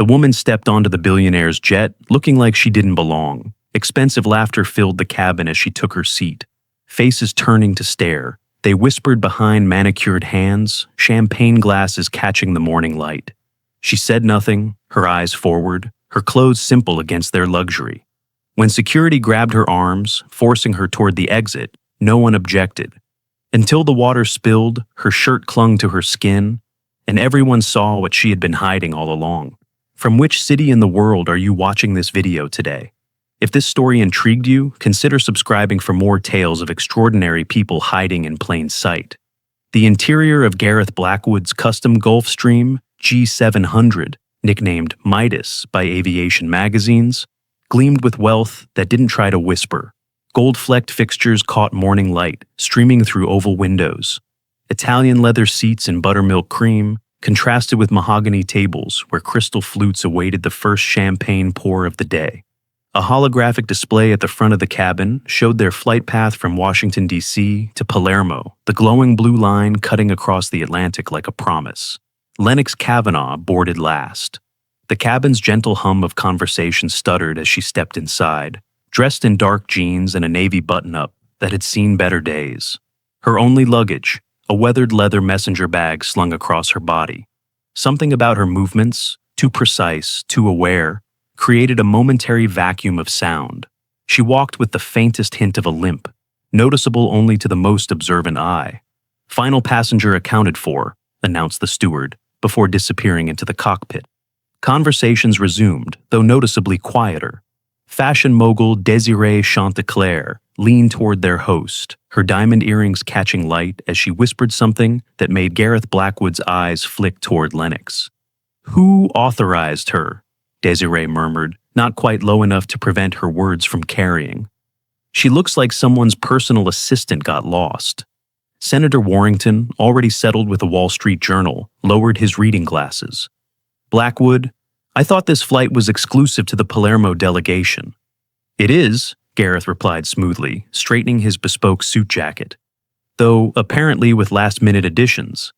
The woman stepped onto the billionaire's jet, looking like she didn't belong. Expensive laughter filled the cabin as she took her seat. Faces turning to stare. They whispered behind manicured hands, champagne glasses catching the morning light. She said nothing, her eyes forward, her clothes simple against their luxury. When security grabbed her arms, forcing her toward the exit, no one objected. Until the water spilled, her shirt clung to her skin, and everyone saw what she had been hiding all along. From which city in the world are you watching this video today? If this story intrigued you, consider subscribing for more tales of extraordinary people hiding in plain sight. The interior of Gareth Blackwood's custom Gulfstream G700, nicknamed Midas by aviation magazines, gleamed with wealth that didn't try to whisper. Gold-flecked fixtures caught morning light, streaming through oval windows. Italian leather seats in buttermilk cream contrasted with mahogany tables where crystal flutes awaited the first champagne pour of the day. A holographic display at the front of the cabin showed their flight path from Washington, D.C. to Palermo, the glowing blue line cutting across the Atlantic like a promise. Lennox Kavanaugh boarded last. The cabin's gentle hum of conversation stuttered as she stepped inside, dressed in dark jeans and a navy button-up that had seen better days. Her only luggage, a weathered leather messenger bag slung across her body. Something about her movements, too precise, too aware, created a momentary vacuum of sound. She walked with the faintest hint of a limp, noticeable only to the most observant eye. "Final passenger accounted for," announced the steward, before disappearing into the cockpit. Conversations resumed, though noticeably quieter. Fashion mogul Desiree Chanteclair leaned toward their host, her diamond earrings catching light as she whispered something that made Gareth Blackwood's eyes flick toward Lennox. "Who authorized her?" Desiree murmured, not quite low enough to prevent her words from carrying. "She looks like someone's personal assistant got lost." Senator Warrington, already settled with the Wall Street Journal, lowered his reading glasses. "Blackwood, I thought this flight was exclusive to the Palermo delegation." "It is," Gareth replied smoothly, straightening his bespoke suit jacket. "Though apparently with last-minute additions."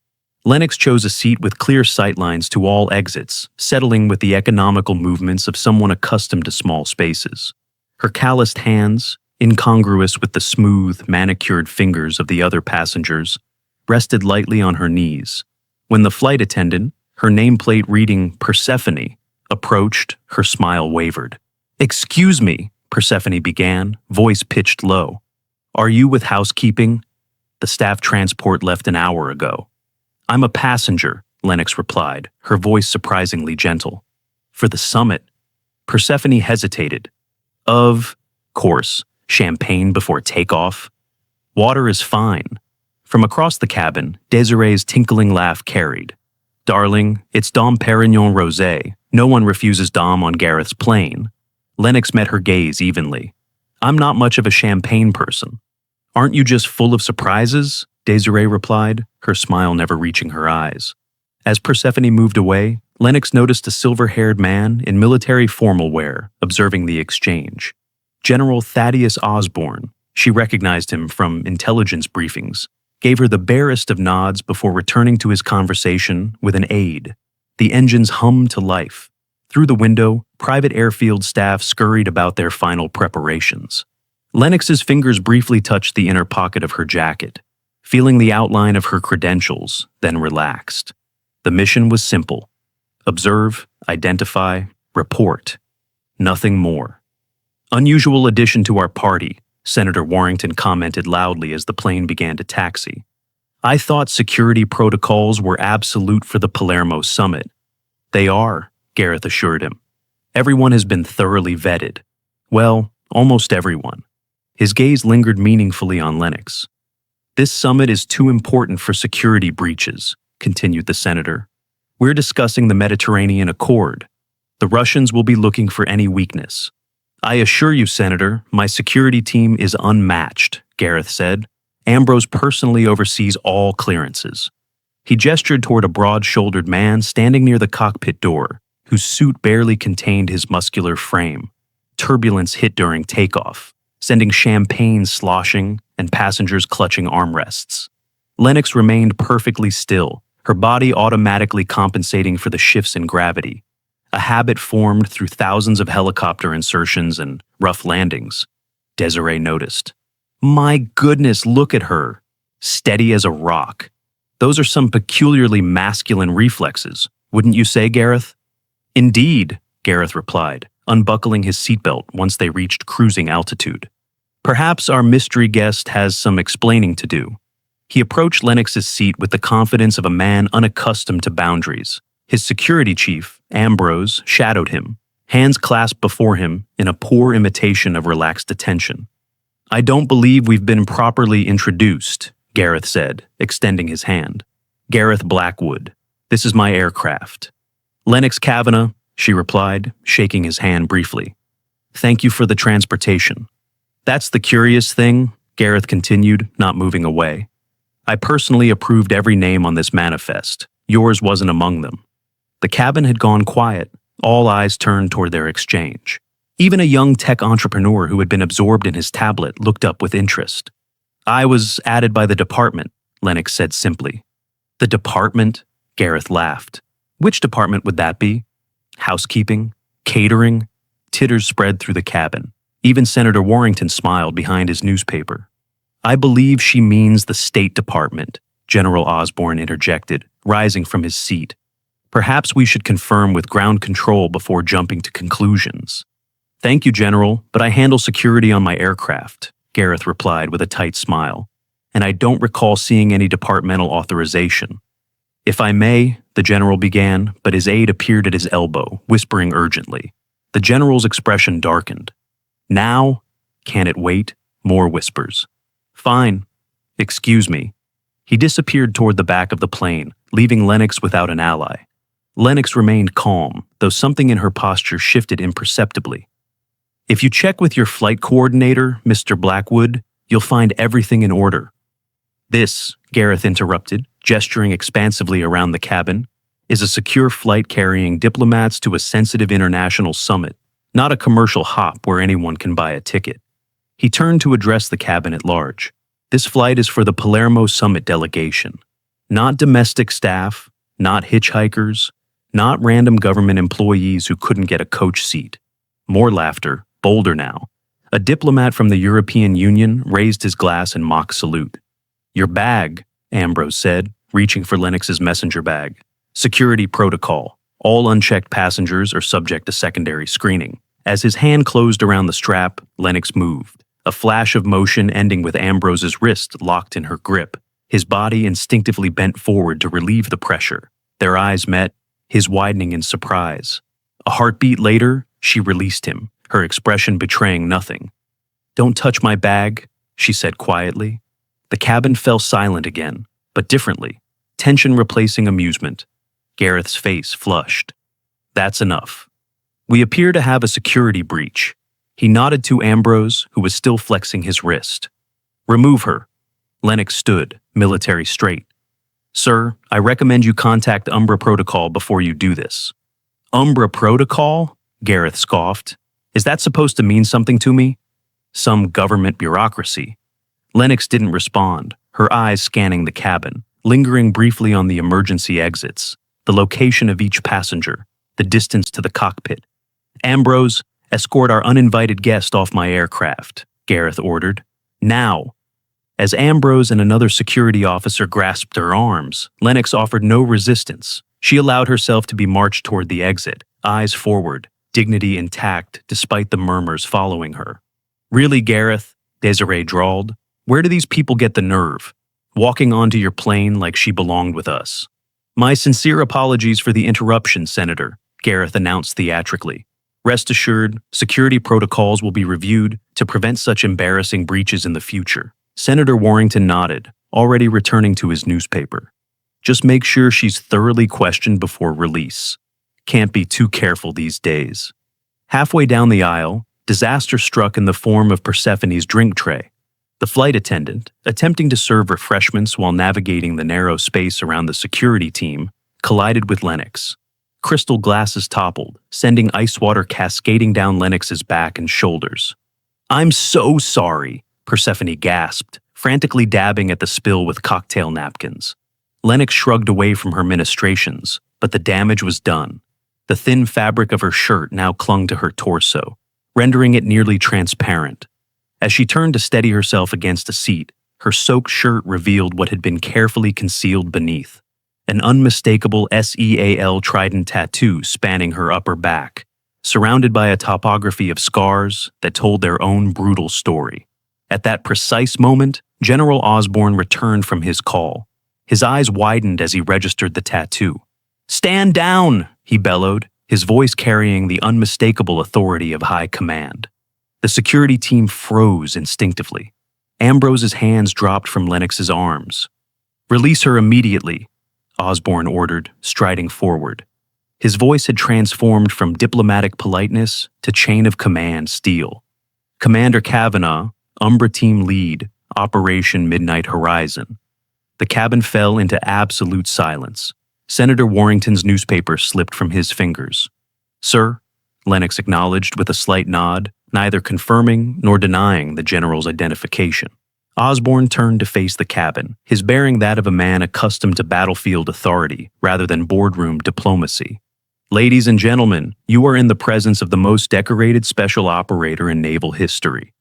Lennox chose a seat with clear sightlines to all exits, settling with the economical movements of someone accustomed to small spaces. Her calloused hands, incongruous with the smooth, manicured fingers of the other passengers, rested lightly on her knees. When the flight attendant, her nameplate reading Persephone, approached, her smile wavered. "Excuse me," Persephone began, voice pitched low. "Are you with housekeeping? The staff transport left an hour ago." "I'm a passenger," Lennox replied, her voice surprisingly gentle. "For the summit." Persephone hesitated. "Of course, champagne before takeoff." "Water is fine." From across the cabin, Desiree's tinkling laugh carried. "Darling, it's Dom Perignon Rosé. No one refuses Dom on Gareth's plane." Lennox met her gaze evenly. "I'm not much of a champagne person." "Aren't you just full of surprises?" Desiree replied, her smile never reaching her eyes. As Persephone moved away, Lennox noticed a silver-haired man in military formal wear, observing the exchange. General Thaddeus Osborne, she recognized him from intelligence briefings, gave her the barest of nods before returning to his conversation with an aide. The engines hummed to life. Through the window, private airfield staff scurried about their final preparations. Lennox's fingers briefly touched the inner pocket of her jacket, feeling the outline of her credentials, then relaxed. The mission was simple. Observe, identify, report. Nothing more. "Unusual addition to our party," Senator Warrington commented loudly as the plane began to taxi. "I thought security protocols were absolute for the Palermo summit." "They are," Gareth assured him. "Everyone has been thoroughly vetted. Well, almost everyone." His gaze lingered meaningfully on Lennox. "This summit is too important for security breaches," continued the senator. "We're discussing the Mediterranean Accord. The Russians will be looking for any weakness." "I assure you, Senator, my security team is unmatched," Gareth said. "Ambrose personally oversees all clearances." He gestured toward a broad-shouldered man standing near the cockpit door, whose suit barely contained his muscular frame. Turbulence hit during takeoff, sending champagne sloshing and passengers clutching armrests. Lennox remained perfectly still, her body automatically compensating for the shifts in gravity. a habit formed through thousands of helicopter insertions and rough landings. Desiree noticed. My goodness, look at her. Steady as a rock. Those are some peculiarly masculine reflexes, wouldn't you say, Gareth? Indeed, Gareth replied, unbuckling his seatbelt once they reached cruising altitude. Perhaps our mystery guest has some explaining to do. He approached Lennox's seat with the confidence of a man unaccustomed to boundaries. His security chief, Ambrose, shadowed him, hands clasped before him in a poor imitation of relaxed attention. I don't believe we've been properly introduced, Gareth said, extending his hand. Gareth Blackwood. This is my aircraft. Lennox Kavanagh, she replied, shaking his hand briefly. Thank you for the transportation. That's the curious thing, Gareth continued, not moving away. I personally approved every name on this manifest. Yours wasn't among them. The cabin had gone quiet, all eyes turned toward their exchange. Even a young tech entrepreneur who had been absorbed in his tablet looked up with interest. I was added by the department, Lennox said simply. The department? Gareth laughed. Which department would that be? Housekeeping? Catering? Titters spread through the cabin. Even Senator Warrington smiled behind his newspaper. I believe she means the State Department, General Osborne interjected, rising from his seat. Perhaps we should confirm with ground control before jumping to conclusions. Thank you, General, but I handle security on my aircraft, Gareth replied with a tight smile, and I don't recall seeing any departmental authorization. If I may, the General began, but his aide appeared at his elbow, whispering urgently. The General's expression darkened. Now? Can it wait? More whispers. Fine. Excuse me. He disappeared toward the back of the plane, leaving Lennox without an ally. Lennox remained calm, though something in her posture shifted imperceptibly. If you check with your flight coordinator, Mr. Blackwood, you'll find everything in order. This, Gareth interrupted, gesturing expansively around the cabin, is a secure flight carrying diplomats to a sensitive international summit, not a commercial hop where anyone can buy a ticket. He turned to address the cabin at large. This flight is for the Palermo Summit delegation. Not domestic staff, not hitchhikers, not random government employees who couldn't get a coach seat. More laughter, bolder now. A diplomat from the European Union raised his glass in mock salute. Your bag, Ambrose said, reaching for Lennox's messenger bag. Security protocol. All unchecked passengers are subject to secondary screening. As his hand closed around the strap, Lennox moved. A flash of motion ending with Ambrose's wrist locked in her grip. His body instinctively bent forward to relieve the pressure. Their eyes met, his widening in surprise. A heartbeat later, she released him, her expression betraying nothing. Don't touch my bag, she said quietly. The cabin fell silent again, but differently, tension replacing amusement. Gareth's face flushed. That's enough. We appear to have a security breach. He nodded to Ambrose, who was still flexing his wrist. Remove her. Lennox stood, military straight. Sir, I recommend you contact Umbra Protocol before you do this. Umbra Protocol? Gareth scoffed. Is that supposed to mean something to me? Some government bureaucracy. Lennox didn't respond, her eyes scanning the cabin, lingering briefly on the emergency exits, the location of each passenger, the distance to the cockpit. Ambrose, escort our uninvited guest off my aircraft, Gareth ordered. Now. As Ambrose and another security officer grasped her arms, Lennox offered no resistance. She allowed herself to be marched toward the exit, eyes forward, dignity intact despite the murmurs following her. Really, Gareth? Desiree drawled. Where do these people get the nerve? Walking onto your plane like she belonged with us. My sincere apologies for the interruption, Senator, Gareth announced theatrically. Rest assured, security protocols will be reviewed to prevent such embarrassing breaches in the future. Senator Warrington nodded, already returning to his newspaper. Just make sure she's thoroughly questioned before release. Can't be too careful these days. Halfway down the aisle, disaster struck in the form of Persephone's drink tray. The flight attendant, attempting to serve refreshments while navigating the narrow space around the security team, collided with Lennox. Crystal glasses toppled, sending ice water cascading down Lennox's back and shoulders. I'm so sorry, Persephone gasped, frantically dabbing at the spill with cocktail napkins. Lennox shrugged away from her ministrations, but the damage was done. The thin fabric of her shirt now clung to her torso, rendering it nearly transparent. As she turned to steady herself against a seat, her soaked shirt revealed what had been carefully concealed beneath, an unmistakable SEAL trident tattoo spanning her upper back, surrounded by a topography of scars that told their own brutal story. At that precise moment, General Osborne returned from his call. His eyes widened as he registered the tattoo. "Stand down!" he bellowed, his voice carrying the unmistakable authority of high command. The security team froze instinctively. Ambrose's hands dropped from Lennox's arms. "Release her immediately," Osborne ordered, striding forward. His voice had transformed from diplomatic politeness to chain of command steel. "Commander Kavanaugh, Umbra Team Lead, Operation Midnight Horizon." The cabin fell into absolute silence. Senator Warrington's newspaper slipped from his fingers. "Sir," Lennox acknowledged with a slight nod, neither confirming nor denying the general's identification. Osborne turned to face the cabin, his bearing that of a man accustomed to battlefield authority rather than boardroom diplomacy. "Ladies and gentlemen, you are in the presence of the most decorated special operator in naval history."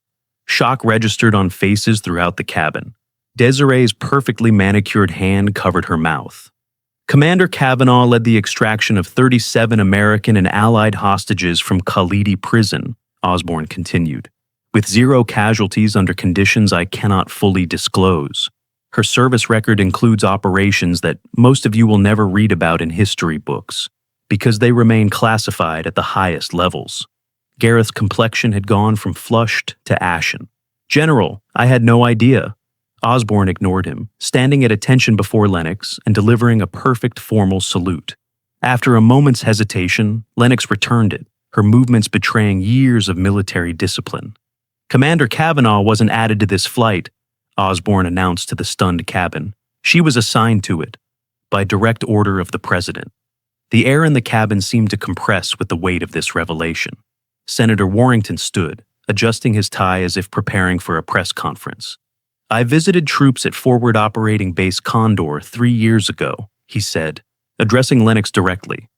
Shock registered on faces throughout the cabin. Desiree's perfectly manicured hand covered her mouth. "Commander Kavanaugh led the extraction of 37 American and Allied hostages from Khalidi prison," Osborne continued, "with 0 casualties under conditions I cannot fully disclose. Her service record includes operations that most of you will never read about in history books, because they remain classified at the highest levels." Gareth's complexion had gone from flushed to ashen. "General, I had no idea." Osborne ignored him, standing at attention before Lennox and delivering a perfect formal salute. After a moment's hesitation, Lennox returned it, her movements betraying years of military discipline. "Commander Kavanaugh wasn't added to this flight," Osborne announced to the stunned cabin. "She was assigned to it, by direct order of the President." The air in the cabin seemed to compress with the weight of this revelation. Senator Warrington stood, adjusting his tie as if preparing for a press conference. "I visited troops at Forward Operating Base Condor 3 years ago," he said, addressing Lennox directly.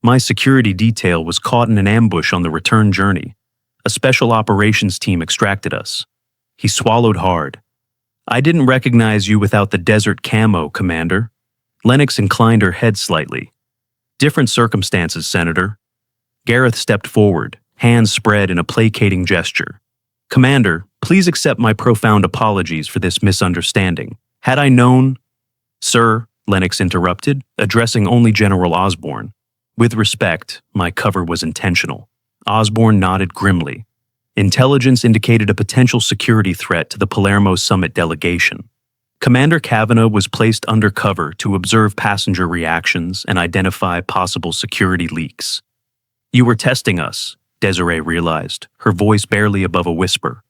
"My security detail was caught in an ambush on the return journey. A special operations team extracted us." He swallowed hard. "I didn't recognize you without the desert camo, Commander." Lennox inclined her head slightly. "Different circumstances, Senator." Gareth stepped forward, hands spread in a placating gesture. "Commander, please accept my profound apologies for this misunderstanding. Had I known—" "Sir," Lennox interrupted, addressing only General Osborne. "With respect, my cover was intentional." Osborne nodded grimly. Intelligence indicated a potential security threat to the Palermo Summit delegation. Commander Kavanaugh was placed under cover to observe passenger reactions and identify possible security leaks. "You were testing us," Desiree realized, her voice barely above a whisper.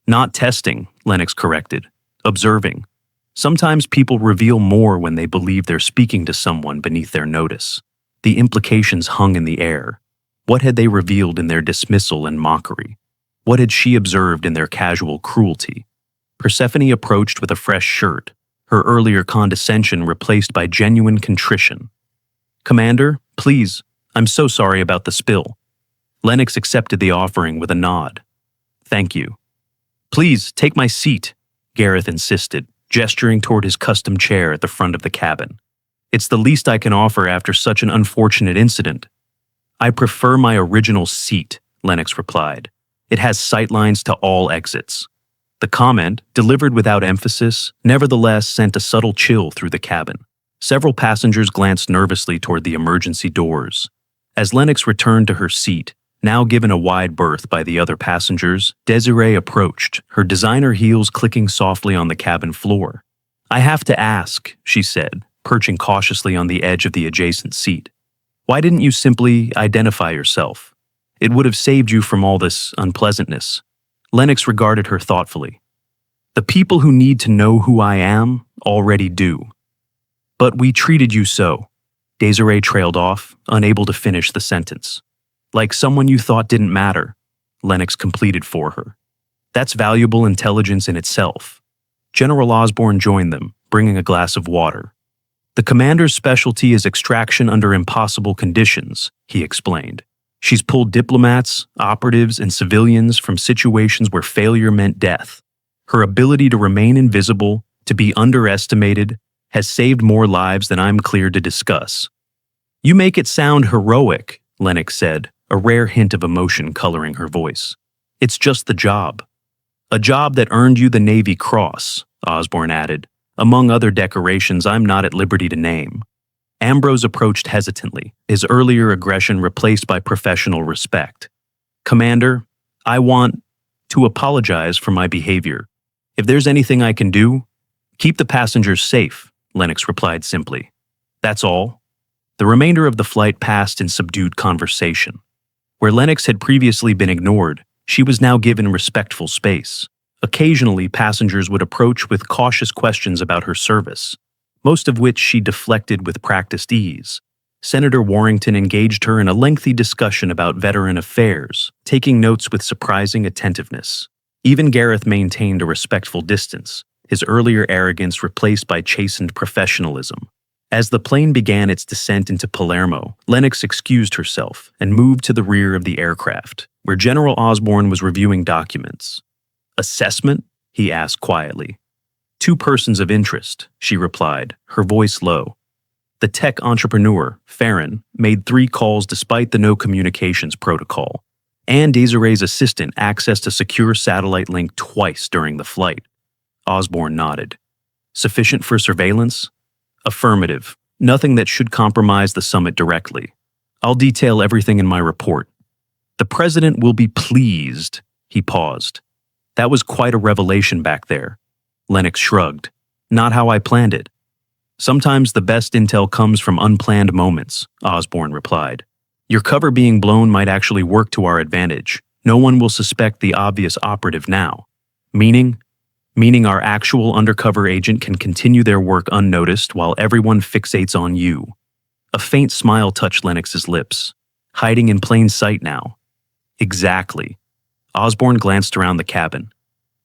"Not testing," Lennox corrected. "Observing. Sometimes people reveal more when they believe they're speaking to someone beneath their notice." The implications hung in the air. What had they revealed in their dismissal and mockery? What had she observed in their casual cruelty? Persephone approached with a fresh shirt, her earlier condescension replaced by genuine contrition. "Commander, please, I'm so sorry about the spill." Lennox accepted the offering with a nod. "Thank you." "Please, take my seat," Gareth insisted, gesturing toward his custom chair at the front of the cabin. "It's the least I can offer after such an unfortunate incident." "I prefer my original seat," Lennox replied. "It has sightlines to all exits." The comment, delivered without emphasis, nevertheless sent a subtle chill through the cabin. Several passengers glanced nervously toward the emergency doors. As Lennox returned to her seat, now given a wide berth by the other passengers, Desiree approached, her designer heels clicking softly on the cabin floor. "I have to ask," she said, perching cautiously on the edge of the adjacent seat. "Why didn't you simply identify yourself? It would have saved you from all this unpleasantness." Lennox regarded her thoughtfully. "The people who need to know who I am already do." "But we treated you so." Desiree trailed off, unable to finish the sentence. "Like someone you thought didn't matter," Lennox completed for her. "That's valuable intelligence in itself." General Osborne joined them, bringing a glass of water. The commander's specialty is extraction under impossible conditions, he explained. She's pulled diplomats, operatives, and civilians from situations where failure meant death. Her ability to remain invisible, to be underestimated, has saved more lives than I'm cleared to discuss. You make it sound heroic, Lennox said, a rare hint of emotion coloring her voice. It's just the job. A job that earned you the Navy Cross, Osborne added, among other decorations I'm not at liberty to name. Ambrose approached hesitantly, his earlier aggression replaced by professional respect. Commander, I want to apologize for my behavior. If there's anything I can do, keep the passengers safe, Lennox replied simply. That's all. The remainder of the flight passed in subdued conversation. Where Lennox had previously been ignored, she was now given respectful space. Occasionally, passengers would approach with cautious questions about her service, most of which she deflected with practiced ease. Senator Warrington engaged her in a lengthy discussion about veteran affairs, taking notes with surprising attentiveness. Even Gareth maintained a respectful distance, his earlier arrogance replaced by chastened professionalism. As the plane began its descent into Palermo, Lennox excused herself and moved to the rear of the aircraft, where General Osborne was reviewing documents. Assessment? He asked quietly. 2 persons of interest, she replied, her voice low. The tech entrepreneur, Farron, made 3 calls despite the no communications protocol, and Desiree's assistant accessed a secure satellite link twice during the flight. Osborne nodded. Sufficient for surveillance? Affirmative. Nothing that should compromise the summit directly. I'll detail everything in my report. The president will be pleased. He paused. That was quite a revelation back there. Lennox shrugged. Not how I planned it. Sometimes the best intel comes from unplanned moments, Osborne replied. Your cover being blown might actually work to our advantage. No one will suspect the obvious operative now. Meaning our actual undercover agent can continue their work unnoticed while everyone fixates on you. A faint smile touched Lennox's lips. Hiding in plain sight now. Exactly. Osborne glanced around the cabin.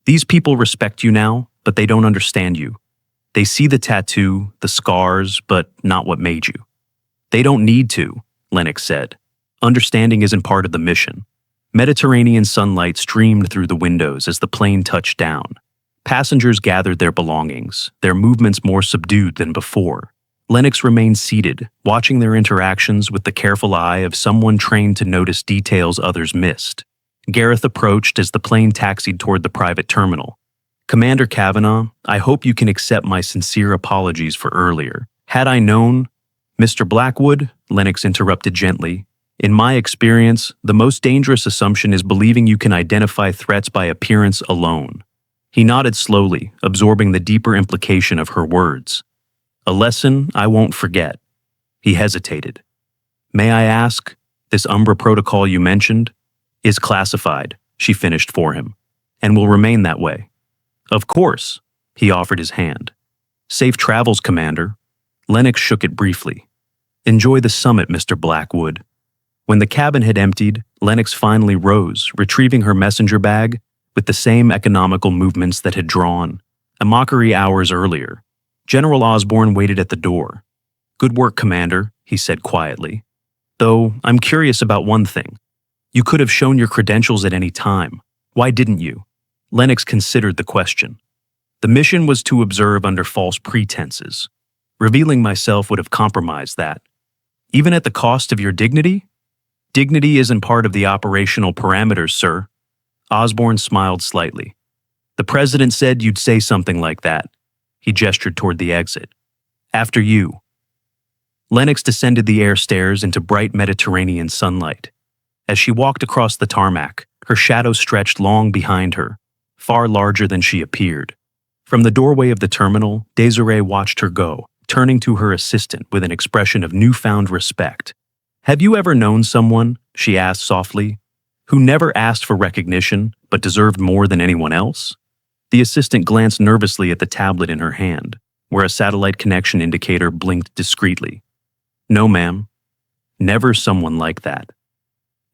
These people respect you now, but they don't understand you. They see the tattoo, the scars, but not what made you. They don't need to, Lennox said. Understanding isn't part of the mission. Mediterranean sunlight streamed through the windows as the plane touched down. Passengers gathered their belongings, their movements more subdued than before. Lennox remained seated, watching their interactions with the careful eye of someone trained to notice details others missed. Gareth approached as the plane taxied toward the private terminal. Commander Kavanaugh, I hope you can accept my sincere apologies for earlier. Had I known— Mr. Blackwood, Lennox interrupted gently, in my experience, the most dangerous assumption is believing you can identify threats by appearance alone. He nodded slowly, absorbing the deeper implication of her words. A lesson I won't forget. He hesitated. May I ask, this Umbra protocol you mentioned is classified, she finished for him, and will remain that way. Of course, he offered his hand. Safe travels, Commander. Lennox shook it briefly. Enjoy the summit, Mr. Blackwood. When the cabin had emptied, Lennox finally rose, retrieving her messenger bag with the same economical movements that had drawn, a mockery hours earlier. General Osborne waited at the door. Good work, Commander, he said quietly. Though, I'm curious about one thing. You could have shown your credentials at any time. Why didn't you? Lennox considered the question. The mission was to observe under false pretenses. Revealing myself would have compromised that. Even at the cost of your dignity? Dignity isn't part of the operational parameters, sir. Osborne smiled slightly. The president said you'd say something like that. He gestured toward the exit. After you. Lennox descended the air stairs into bright Mediterranean sunlight. As she walked across the tarmac, her shadow stretched long behind her, far larger than she appeared. From the doorway of the terminal, Desiree watched her go, turning to her assistant with an expression of newfound respect. Have you ever known someone, she asked softly, who never asked for recognition but deserved more than anyone else? The assistant glanced nervously at the tablet in her hand, where a satellite connection indicator blinked discreetly. No, ma'am. Never someone like that.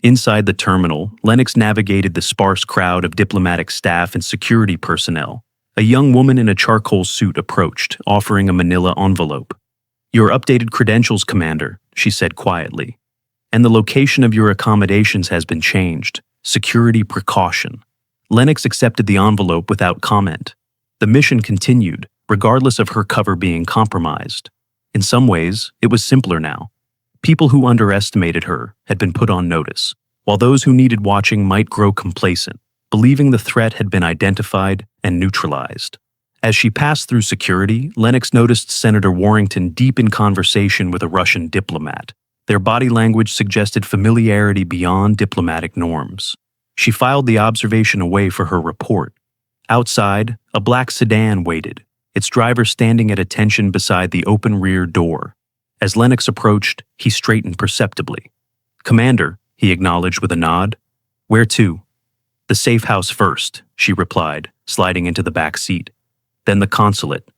Inside the terminal, Lennox navigated the sparse crowd of diplomatic staff and security personnel. A young woman in a charcoal suit approached, offering a manila envelope. "Your updated credentials, Commander," she said quietly. "And the location of your accommodations has been changed. Security precaution." Lennox accepted the envelope without comment. The mission continued, regardless of her cover being compromised. In some ways, it was simpler now. People who underestimated her had been put on notice, while those who needed watching might grow complacent, believing the threat had been identified and neutralized. As she passed through security, Lennox noticed Senator Warrington deep in conversation with a Russian diplomat. Their body language suggested familiarity beyond diplomatic norms. She filed the observation away for her report. Outside, a black sedan waited, its driver standing at attention beside the open rear door. As Lennox approached, he straightened perceptibly. "Commander," he acknowledged with a nod. "Where to?" "The safe house first," she replied, sliding into the back seat. "Then the consulate."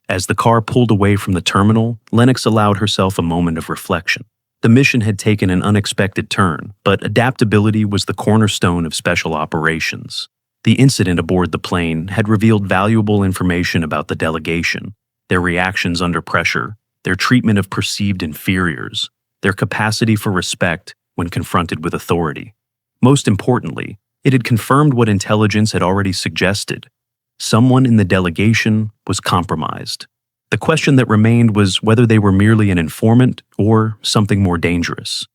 As the car pulled away from the terminal, Lennox allowed herself a moment of reflection. The mission had taken an unexpected turn, but adaptability was the cornerstone of special operations. The incident aboard the plane had revealed valuable information about the delegation, their reactions under pressure, their treatment of perceived inferiors, their capacity for respect when confronted with authority. Most importantly, it had confirmed what intelligence had already suggested. Someone in the delegation was compromised. The question that remained was whether they were merely an informant or something more dangerous.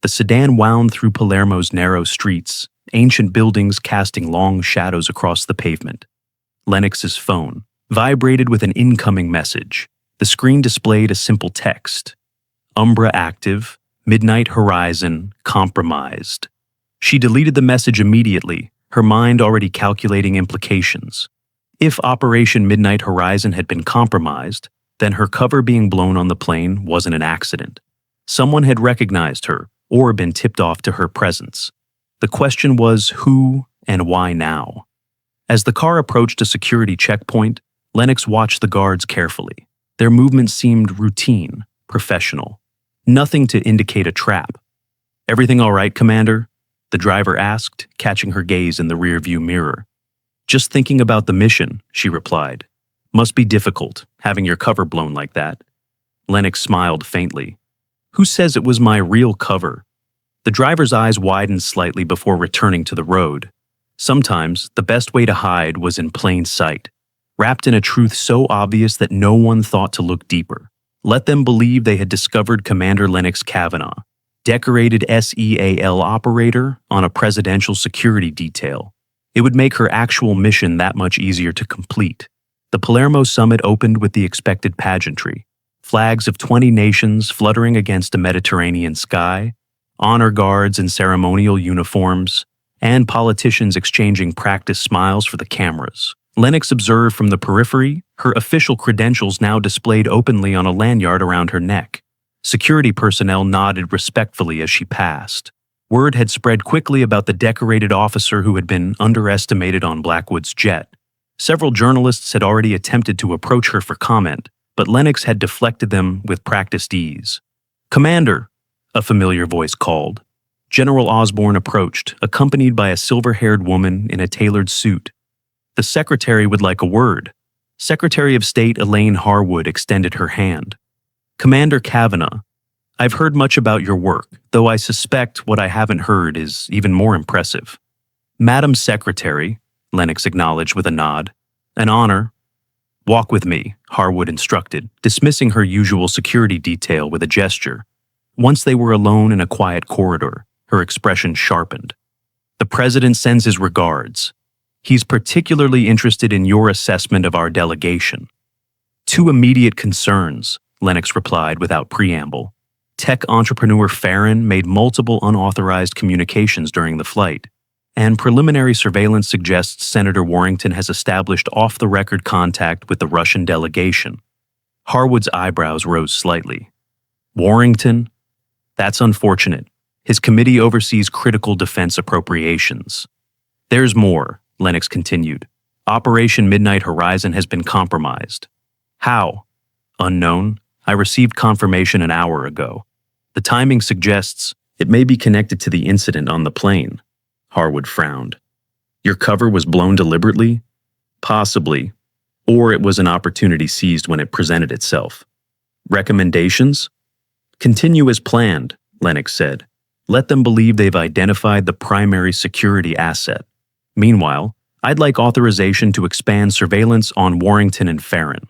The sedan wound through Palermo's narrow streets, ancient buildings casting long shadows across the pavement. Lennox's phone vibrated with an incoming message. The screen displayed a simple text: "Umbra active, Midnight Horizon compromised." She deleted the message immediately, her mind already calculating implications. If Operation Midnight Horizon had been compromised, then her cover being blown on the plane wasn't an accident. Someone had recognized her or been tipped off to her presence. The question was who and why now? As the car approached a security checkpoint, Lennox watched the guards carefully. Their movements seemed routine, professional. Nothing to indicate a trap. "Everything all right, Commander?" the driver asked, catching her gaze in the rearview mirror. "Just thinking about the mission," she replied. "Must be difficult, having your cover blown like that." Lennox smiled faintly. "Who says it was my real cover?" The driver's eyes widened slightly before returning to the road. Sometimes, the best way to hide was in plain sight, wrapped in a truth so obvious that no one thought to look deeper. Let them believe they had discovered Commander Lennox Kavanaugh, decorated SEAL operator on a presidential security detail. It would make her actual mission that much easier to complete. The Palermo summit opened with the expected pageantry. Flags of 20 nations fluttering against a Mediterranean sky, honor guards in ceremonial uniforms, and politicians exchanging practice smiles for the cameras. Lennox observed from the periphery, her official credentials now displayed openly on a lanyard around her neck. Security personnel nodded respectfully as she passed. Word had spread quickly about the decorated officer who had been underestimated on Blackwood's jet. Several journalists had already attempted to approach her for comment, but Lennox had deflected them with practiced ease. "Commander," a familiar voice called. General Osborne approached, accompanied by a silver-haired woman in a tailored suit. "The secretary would like a word." Secretary of State Elaine Harwood extended her hand. "Commander Kavanaugh, I've heard much about your work, though I suspect what I haven't heard is even more impressive." "Madam Secretary," Lennox acknowledged with a nod. "An honor." "Walk with me," Harwood instructed, dismissing her usual security detail with a gesture. Once they were alone in a quiet corridor, her expression sharpened. "The President sends his regards. He's particularly interested in your assessment of our delegation." "Two immediate concerns," Lennox replied without preamble. Tech entrepreneur Farron made multiple unauthorized communications during the flight, and preliminary surveillance suggests Senator Warrington has established off-the-record contact with the Russian delegation. Harwood's eyebrows rose slightly. "Warrington? That's unfortunate. His committee oversees critical defense appropriations." "There's more," Lennox continued. "Operation Midnight Horizon has been compromised." "How?" "Unknown. I received confirmation an hour ago. The timing suggests it may be connected to the incident on the plane." Harwood frowned. "Your cover was blown deliberately?" "Possibly. Or it was an opportunity seized when it presented itself." Recommendations? Continue as planned, Lennox said. Let them believe they've identified the primary security asset. Meanwhile, I'd like authorization to expand surveillance on Warrington and Farron.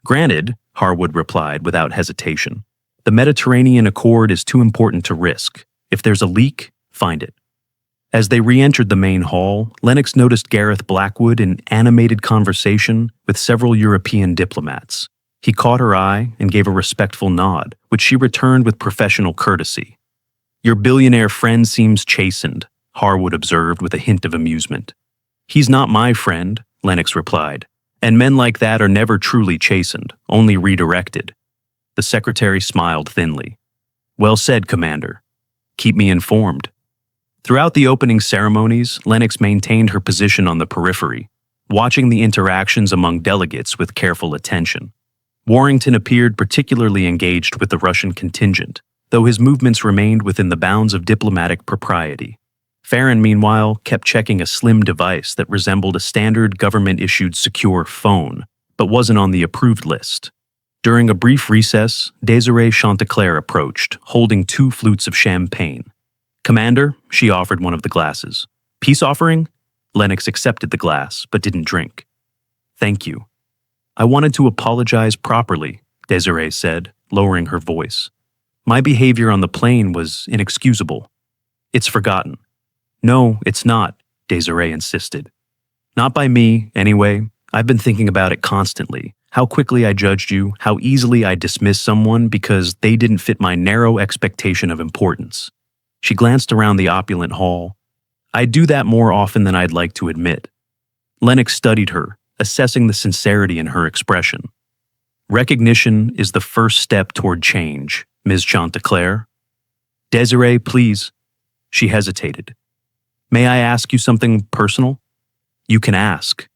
Granted, Harwood replied without hesitation. The Mediterranean Accord is too important to risk. If there's a leak, find it. As they re-entered the main hall, Lennox noticed Gareth Blackwood in animated conversation with several European diplomats. He caught her eye and gave a respectful nod, which she returned with professional courtesy. Your billionaire friend seems chastened, Harwood observed with a hint of amusement. He's not my friend, Lennox replied, and men like that are never truly chastened, only redirected. The secretary smiled thinly. Well said, Commander. Keep me informed. Throughout the opening ceremonies, Lennox maintained her position on the periphery, watching the interactions among delegates with careful attention. Warrington appeared particularly engaged with the Russian contingent, though his movements remained within the bounds of diplomatic propriety. Farron, meanwhile, kept checking a slim device that resembled a standard government-issued secure phone, but wasn't on the approved list. During a brief recess, Desiree Chanteclair approached, holding 2 flutes of champagne. Commander, she offered one of the glasses. Peace offering? Lennox accepted the glass, but didn't drink. Thank you. I wanted to apologize properly, Desiree said, lowering her voice. My behavior on the plane was inexcusable. It's forgotten. No, it's not, Desiree insisted. Not by me, anyway. I've been thinking about it constantly. How quickly I judged you, how easily I dismissed someone because they didn't fit my narrow expectation of importance. She glanced around the opulent hall. I do that more often than I'd like to admit. Lennox studied her, assessing the sincerity in her expression. Recognition is the first step toward change, Ms. Chanteclair. Desiree, please. She hesitated. May I ask you something personal? You can ask.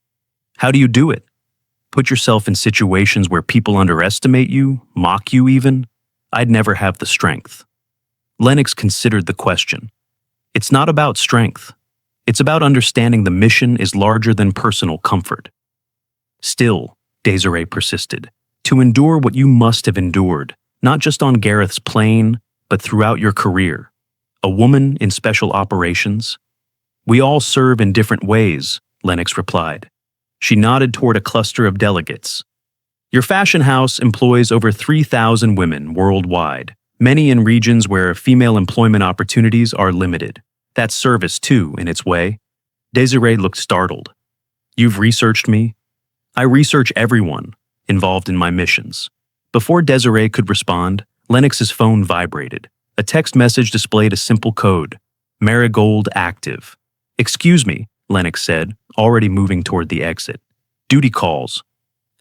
How do you do it? Put yourself in situations where people underestimate you, mock you even? I'd never have the strength. Lennox considered the question. It's not about strength. It's about understanding the mission is larger than personal comfort. Still, Desiree persisted, to endure what you must have endured, not just on Gareth's plane, but throughout your career. A woman in special operations? We all serve in different ways, Lennox replied. She nodded toward a cluster of delegates. Your fashion house employs over 3,000 women worldwide, many in regions where female employment opportunities are limited. That's service, too, in its way. Desiree looked startled. You've researched me? I research everyone involved in my missions. Before Desiree could respond, Lennox's phone vibrated. A text message displayed a simple code. Marigold active. Excuse me, Lennox said, already moving toward the exit. Duty calls.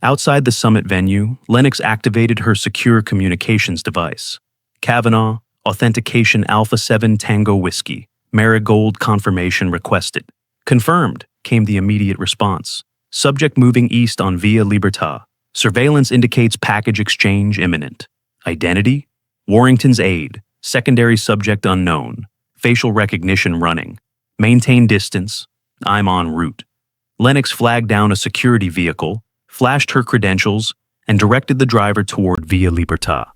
Outside the summit venue, Lennox activated her secure communications device. Kavanaugh, authentication Alpha 7 Tango Whiskey. Marigold confirmation requested. Confirmed, came the immediate response. Subject moving east on Via Libertà. Surveillance indicates package exchange imminent. Identity? Warrington's aide. Secondary subject unknown. Facial recognition running. Maintain distance. I'm en route. Lennox flagged down a security vehicle, flashed her credentials, and directed the driver toward Via Libertà.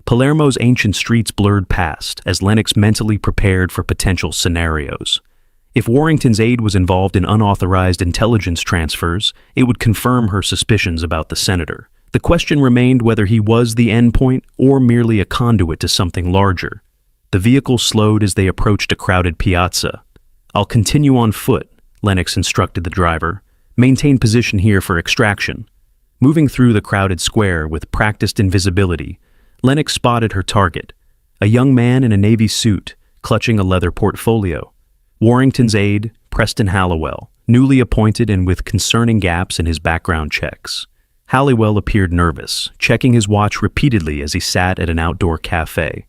Palermo's ancient streets blurred past as Lennox mentally prepared for potential scenarios. If Warrington's aide was involved in unauthorized intelligence transfers, it would confirm her suspicions about the senator. The question remained whether he was the endpoint or merely a conduit to something larger. The vehicle slowed as they approached a crowded piazza. I'll continue on foot, Lennox instructed the driver. Maintain position here for extraction. Moving through the crowded square with practiced invisibility, Lennox spotted her target, a young man in a navy suit, clutching a leather portfolio. Warrington's aide, Preston Halliwell, newly appointed and with concerning gaps in his background checks. Halliwell appeared nervous, checking his watch repeatedly as he sat at an outdoor cafe.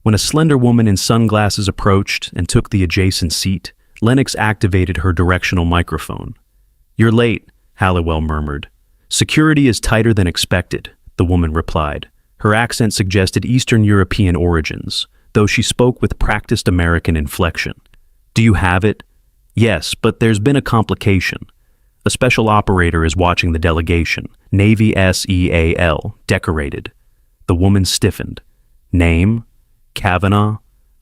When a slender woman in sunglasses approached and took the adjacent seat, Lennox activated her directional microphone. You're late, Halliwell murmured. Security is tighter than expected, the woman replied. Her accent suggested Eastern European origins, though she spoke with practiced American inflection. Do you have it? Yes, but there's been a complication. A special operator is watching the delegation, Navy SEAL, decorated. The woman stiffened. Name? Kavanaugh?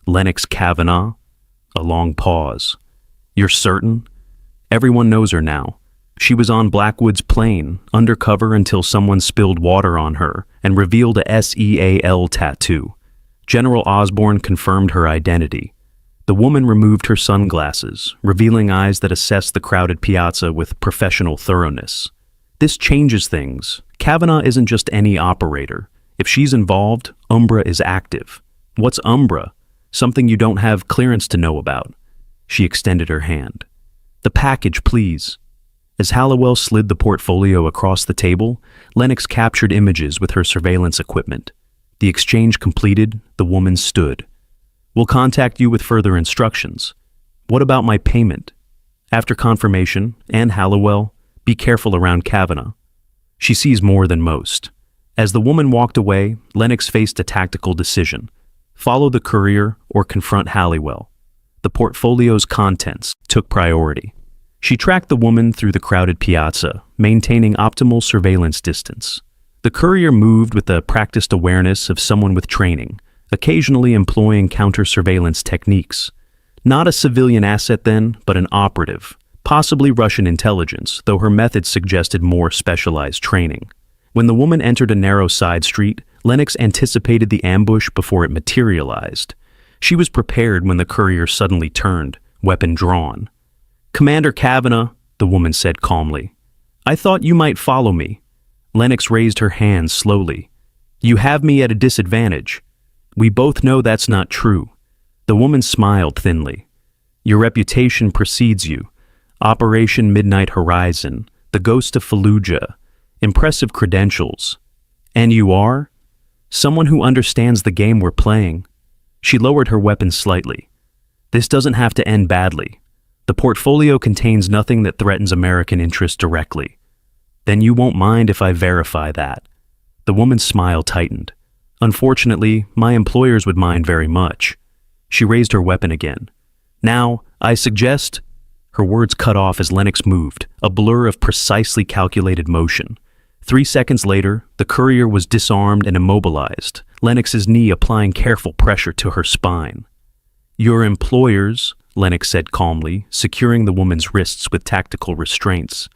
Lennox Kavanaugh? A long pause. You're certain? Everyone knows her now. She was on Blackwood's plane, undercover until someone spilled water on her and revealed a SEAL tattoo. General Osborne confirmed her identity. The woman removed her sunglasses, revealing eyes that assessed the crowded piazza with professional thoroughness. This changes things. Kavanaugh isn't just any operator. If she's involved, Umbra is active. What's Umbra? Something you don't have clearance to know about. She extended her hand. The package, please. As Halliwell slid the portfolio across the table, Lennox captured images with her surveillance equipment. The exchange completed, the woman stood. We'll contact you with further instructions. What about my payment? After confirmation, and Halliwell, be careful around Kavanaugh. She sees more than most. As the woman walked away, Lennox faced a tactical decision. Follow the courier or confront Halliwell. The portfolio's contents took priority. She tracked the woman through the crowded piazza, maintaining optimal surveillance distance. The courier moved with the practiced awareness of someone with training, occasionally employing counter-surveillance techniques. Not a civilian asset then, but an operative, possibly Russian intelligence, though her methods suggested more specialized training. When the woman entered a narrow side street, Lennox anticipated the ambush before it materialized. She was prepared when the courier suddenly turned, weapon drawn. Commander Kavanaugh, the woman said calmly. I thought you might follow me. Lennox raised her hands slowly. You have me at a disadvantage. We both know that's not true. The woman smiled thinly. Your reputation precedes you. Operation Midnight Horizon, the Ghost of Fallujah, impressive credentials. And you are? Someone who understands the game we're playing. She lowered her weapon slightly. This doesn't have to end badly. The portfolio contains nothing that threatens American interests directly. Then you won't mind if I verify that. The woman's smile tightened. Unfortunately, my employers would mind very much. She raised her weapon again. Now, I suggest... Her words cut off as Lennox moved, a blur of precisely calculated motion. 3 seconds later, the courier was disarmed and immobilized, Lennox's knee applying careful pressure to her spine. Your employers, Lennox said calmly, securing the woman's wrists with tactical restraints,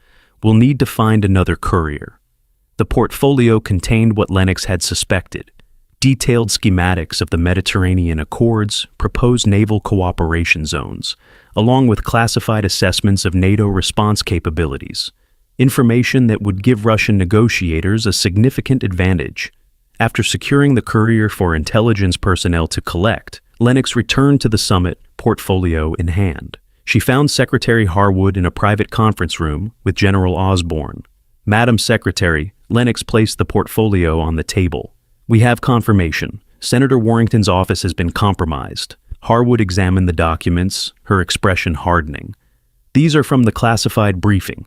will need to find another courier. The portfolio contained what Lennox had suspected: detailed schematics of the Mediterranean Accords, proposed naval cooperation zones, along with classified assessments of NATO response capabilities, information that would give Russian negotiators a significant advantage. After securing the courier for intelligence personnel to collect, Lennox returned to the summit, portfolio in hand. She found Secretary Harwood in a private conference room with General Osborne. Madam Secretary, Lennox placed the portfolio on the table. We have confirmation. Senator Warrington's office has been compromised. Harwood examined the documents, her expression hardening. These are from the classified briefing.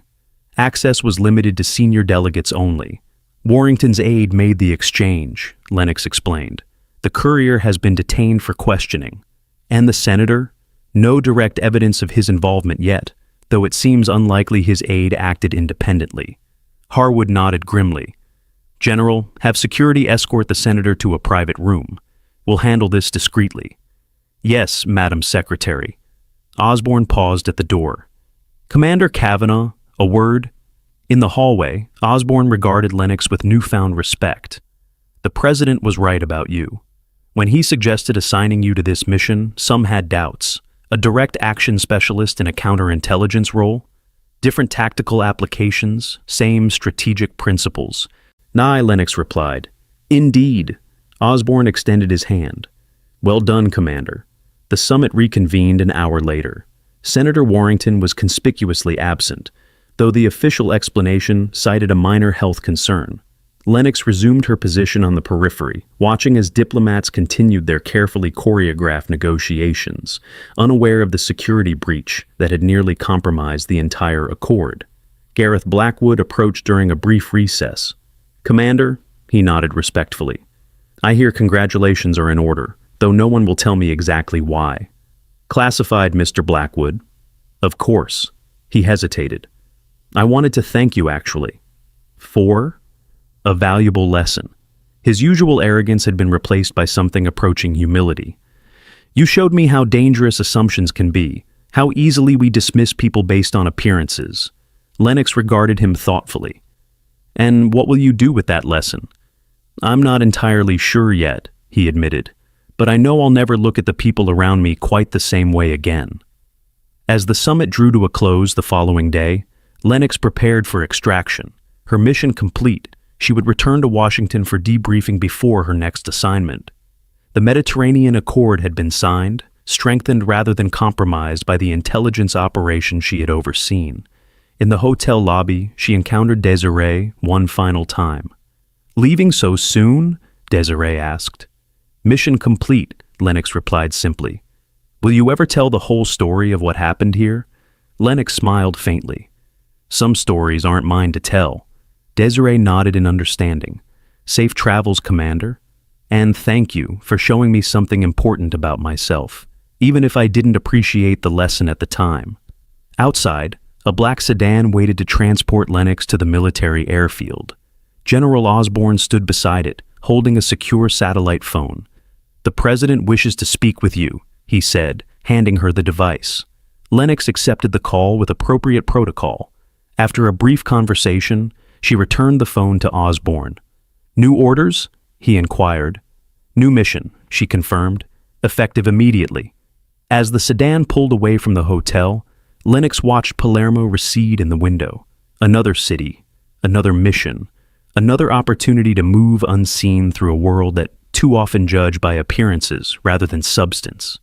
Access was limited to senior delegates only. Warrington's aide made the exchange, Lennox explained. The courier has been detained for questioning. And the senator? No direct evidence of his involvement yet, though it seems unlikely his aide acted independently. Harwood nodded grimly. General, have security escort the senator to a private room. We'll handle this discreetly. Yes, Madam Secretary. Osborne paused at the door. Commander Kavanaugh, a word? In the hallway, Osborne regarded Lennox with newfound respect. The president was right about you. When he suggested assigning you to this mission, some had doubts. A direct action specialist in a counterintelligence role? Different tactical applications, same strategic principles. Nay, Lennox replied. Indeed. Osborne extended his hand. Well done, Commander. The summit reconvened an hour later. Senator Warrington was conspicuously absent, though the official explanation cited a minor health concern. Lennox resumed her position on the periphery, watching as diplomats continued their carefully choreographed negotiations, unaware of the security breach that had nearly compromised the entire accord. Gareth Blackwood approached during a brief recess. Commander, he nodded respectfully. I hear congratulations are in order, though no one will tell me exactly why. Classified, Mr. Blackwood. Of course. He hesitated. I wanted to thank you, actually. For? A valuable lesson. His usual arrogance had been replaced by something approaching humility. "You showed me how dangerous assumptions can be, how easily we dismiss people based on appearances." Lennox regarded him thoughtfully. "And what will you do with that lesson?" "I'm not entirely sure yet," he admitted, "but I know I'll never look at the people around me quite the same way again." As the summit drew to a close the following day, Lennox prepared for extraction. Her mission complete, she would return to Washington for debriefing before her next assignment. The Mediterranean Accord had been signed, strengthened rather than compromised by the intelligence operation she had overseen. In the hotel lobby, she encountered Desiree one final time. "Leaving so soon?" Desiree asked. "Mission complete," Lennox replied simply. "Will you ever tell the whole story of what happened here?" Lennox smiled faintly. "Some stories aren't mine to tell." Desiree nodded in understanding. "Safe travels, Commander. And thank you for showing me something important about myself, even if I didn't appreciate the lesson at the time." Outside, a black sedan waited to transport Lennox to the military airfield. General Osborne stood beside it, holding a secure satellite phone. "The President wishes to speak with you," he said, handing her the device. Lennox accepted the call with appropriate protocol. After a brief conversation, she returned the phone to Osborne. "New orders?" he inquired. "New mission," she confirmed, effective immediately. As the sedan pulled away from the hotel, Lennox watched Palermo recede in the window. Another city, another mission, another opportunity to move unseen through a world that too often judged by appearances rather than substance.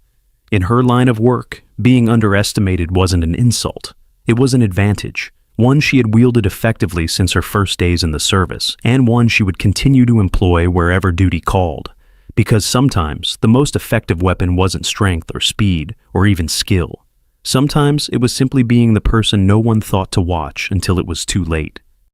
In her line of work, being underestimated wasn't an insult. It was an advantage, one she had wielded effectively since her first days in the service, and one she would continue to employ wherever duty called. Because sometimes the most effective weapon wasn't strength or speed or even skill. Sometimes it was simply being the person no one thought to watch until it was too late.